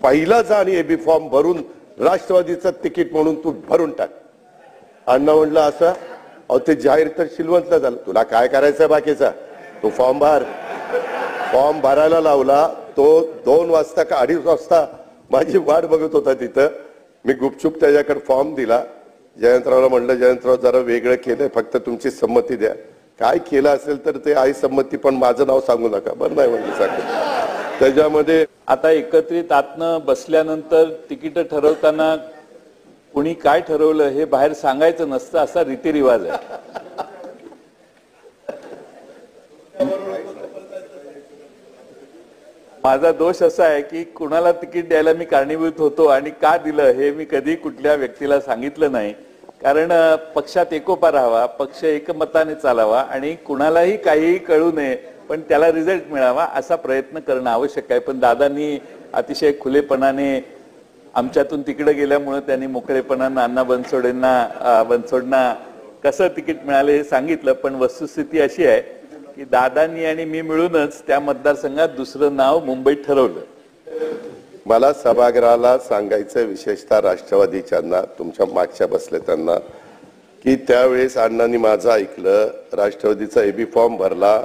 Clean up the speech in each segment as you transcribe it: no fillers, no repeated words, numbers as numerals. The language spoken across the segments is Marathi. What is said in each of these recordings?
पहिला जा आणि एबी फॉर्म भरून राष्ट्रवादीचं तिकीट म्हणून तू भरून टाक. अण्णा म्हणलं असं, अहो ते जाहीर तर शिलवंतला झालं, तुला काय करायचं बाकीचा, तो फॉर्म भर. फॉर्म भरायला लावला तो 2 वाजता का 2:30 वाजता माझी वाट बघत होता तिथं. मी गुपचूप त्याच्याकडे फॉर्म दिला. जयंतरावला म्हणलं, जयंतराव जरा वेगळं केलंय, फक्त तुमची संमती द्या. काय केलं असेल तर ते आई संमती, पण माझं नाव सांगू नका. बरं नाही म्हणलं सांगतो. त्याच्यामध्ये आता एकत्रित आतनं बसल्यानंतर तिकीट ठरवताना कोणी काय ठरवलं हे बाहेर सांगायचं नसतं, असा रीतिरिवाज आहे. माझा दोष असा आहे की कुणाला तिकीट द्यायला मी कारणीभूत होतो आणि का दिलं हे मी कधी कुठल्या व्यक्तीला सांगितलं नाही. कारण पक्षात एकोपा राहावा, पक्ष एकमताने चालावा आणि कुणालाही काहीही कळू नये पण त्याला रिझल्ट मिळावा असा प्रयत्न करणं आवश्यक आहे. पण दादांनी अतिशय खुलेपणाने आमच्यातून तिकडे गेल्यामुळे त्यांनी मोकळेपणानं अण्णा बनसोडना कसं तिकीट मिळाले हे सांगितलं. पण वस्तुस्थिती अशी आहे की दादांनी आणि मी मिळूनच त्या मतदारसंघात दुसरं नाव मुंबईत ठरवलं. मला सभागृहाला सांगायचं, विशेषतः राष्ट्रवादीच्यांना, तुमच्या मागच्या बसले त्यांना, की त्यावेळेस अण्णांनी माझं ऐकलं, राष्ट्रवादीचा एबी फॉर्म भरला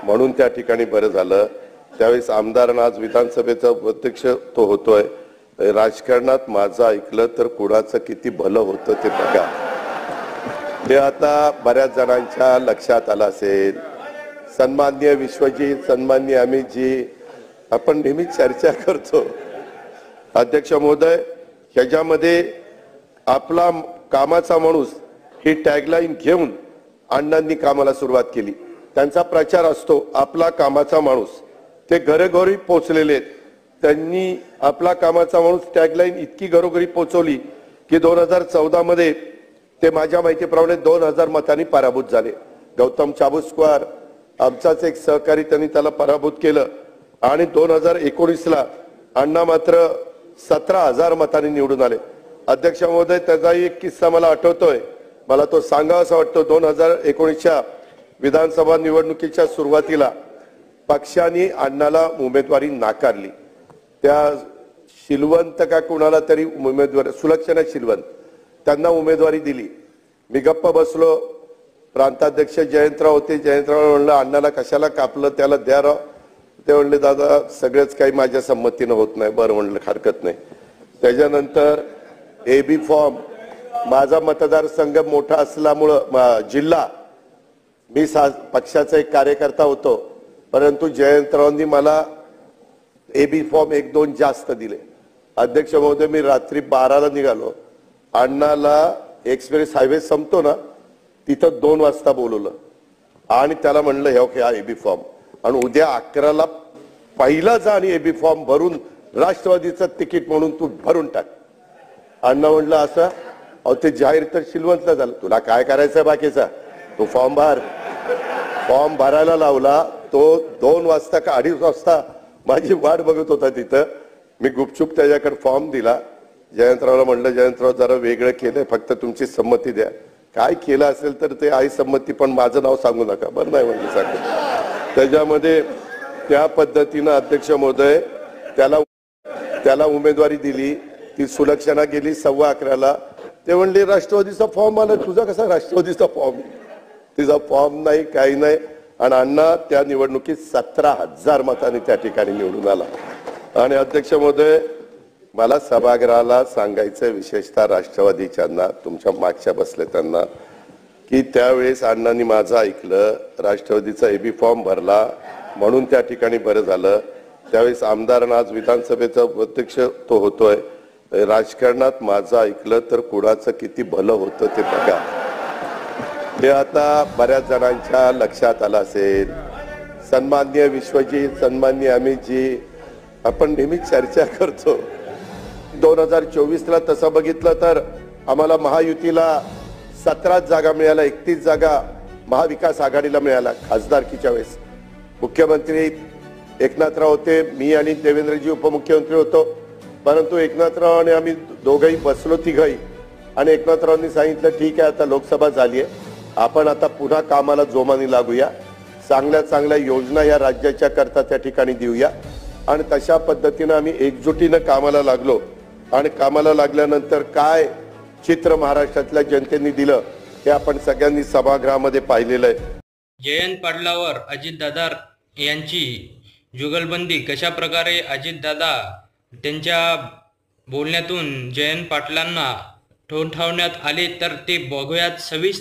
म्हणून त्या ठिकाणी बरं झालं. त्यावेळेस आमदार आज विधानसभेचा अध्यक्ष तो होतोय. राजकारणात माझं ऐकलं तर कुणाचं किती भलं होतं ते बघा. ते आता बऱ्याच जणांच्या लक्षात आलं असेल. सन्माननीय विश्वजीत, सन्माननीय अमितजी, आपण नेहमी चर्चा करतो. अध्यक्ष महोदय, ह्याच्यामध्ये आपला कामाचा माणूस ही टॅगलाईन घेऊन अण्णांनी कामाला सुरुवात केली. त्यांचा प्रचार असतो आपला कामाचा माणूस. ते घरोघरी पोहोचलेले आहेत. त्यांनी आपला कामाचा माणूस टॅगलाईन इतकी घरोघरी पोहोचवली की 2014 मध्ये ते माझ्या माहितीप्रमाणे 2000 मतांनी पराभूत झाले. गौतम चाबुस्कर आमचाच एक सहकारी, त्यांनी त्याला पराभूत केलं. आणि 2019ला अण्णा मात्र 17,000 मतांनी निवडून आले. अध्यक्ष महोदय, त्याचाही एक किस्सा मला आठवतोय, मला तो सांगावा असं वाटतो. 2019च्या विधानसभा निवडणुकीच्या सुरुवातीला पक्षाने अण्णाला उमेदवारी नाकारली. त्या शिलवंत का कुणाला तरी उमेदवारी, सुलक्षणा शिलवंत, त्यांना उमेदवारी दिली. मी गप्प बसलो. प्रांताध्यक्ष जयंतराव होते. जयंतराव म्हणलं, अण्णाला कशाला कापलं, त्याला द्या राव. ते म्हणले, दादा सगळंच काही माझ्या संमतीनं होत नाही. बरं म्हणलं, हरकत नाही. त्याच्यानंतर एबी फॉर्म, माझा मतदारसंघ मोठा असल्यामुळं जिल्हा, मी पक्षाचा एक कार्यकर्ता होतो, परंतु जयंतरावांनी मला एबी फॉर्म 1-2 जास्त दिले. अध्यक्ष महोदय, मी रात्री 12ला निघालो. अण्णाला एक्सप्रेस हायवे संपतो ना तिथं 2 वाजता बोलवलं आणि त्याला म्हणलं, हे ओके हा एबी फॉर्म, आणि उद्या 11ला पहिला जा आणि एबी फॉर्म भरून राष्ट्रवादीचं तिकीट म्हणून तू भरून टाक. अण्णा म्हणलं असं, अहो ते जाहीर तर शिलवंतला झालं, तुला काय करायचं बाकीचा, तो फॉर्म भर. फॉर्म भरायला लावला तो 2 वाजता का 2:30 वाजता माझी वाट बघत होता तिथं. मी गुपचूप त्याच्याकडे फॉर्म दिला. जयंतरावला म्हणलं, जयंतराव जरा वेगळं केलंय, फक्त तुमची संमती द्या. काय केलं असेल तर ते आई संमती, पण माझं नाव सांगू नका. बरं नाही म्हणलं सांगतो. त्याच्यामध्ये त्या पद्धतीनं अध्यक्ष महोदय त्याला उमेदवारी दिली. ती सुलक्षणा गेली 11:15ला. ते म्हणले, राष्ट्रवादीचा फॉर्म आला. तुझा कसा राष्ट्रवादीचा फॉर्म? तिचा फॉर्म नाही, काही नाही. आणि अण्णा त्या निवडणुकीत 17,000 मतांनी त्या ठिकाणी निवडून आला. आणि अध्यक्ष महोदय, मला सभागृहाला सांगायचं, विशेषतः राष्ट्रवादीच्यांना, तुमच्या मागच्या बसले त्यांना, की त्यावेळेस अण्णांनी माझं ऐकलं, राष्ट्रवादीचा एबी फॉर्म भरला म्हणून त्या ठिकाणी बरं झालं. त्यावेळेस आमदार आज विधानसभेचा अध्यक्ष तो होतोय. राजकारणात माझं ऐकलं तर कुणाचं किती भलं होतं ते बघा. ते आता बऱ्याच जणांच्या लक्षात आलं असेल. सन्माननीय विश्वजीत, सन्माननीय अमितजी, आपण नेहमी चर्चा करतो. 2024ला तसं बघितलं तर आम्हाला महायुतीला 17 जागा मिळाल्या, 31 जागा महाविकास आघाडीला मिळाल्या. खासदारकीच्या वेळेस मुख्यमंत्री एकनाथराव होते, मी आणि देवेंद्रजी उपमुख्यमंत्री होतो. परंतु एकनाथराव आणि आम्ही दोघंही बसलो, तिघही, आणि एकनाथरावांनी सांगितलं, ठीक आहे आता लोकसभा झाली आहे, आपण आता पुन्हा कामाला जोमाने लागूया, चांगल्या चांगल्या योजना या राज्याच्या करता त्या ठिकाणी देऊया. आणि तशा पद्धतीनं आम्ही एकजुटीनं कामाला लागलो आणि कामाला लागल्यानंतर काय चित्र महाराष्ट्रातल्या जनतेने दिलं हे आपण सगळ्यांनी सभागृहामध्ये पाहिलेलं आहे. जयंत पाटलावर अजितदादा यांची जुगलबंदी कशा प्रकारे अजितदादा त्यांच्या बोलण्यातून जयंत पाटलांना ठोठावण्यात आले तर ते बघूयात सविस्तर.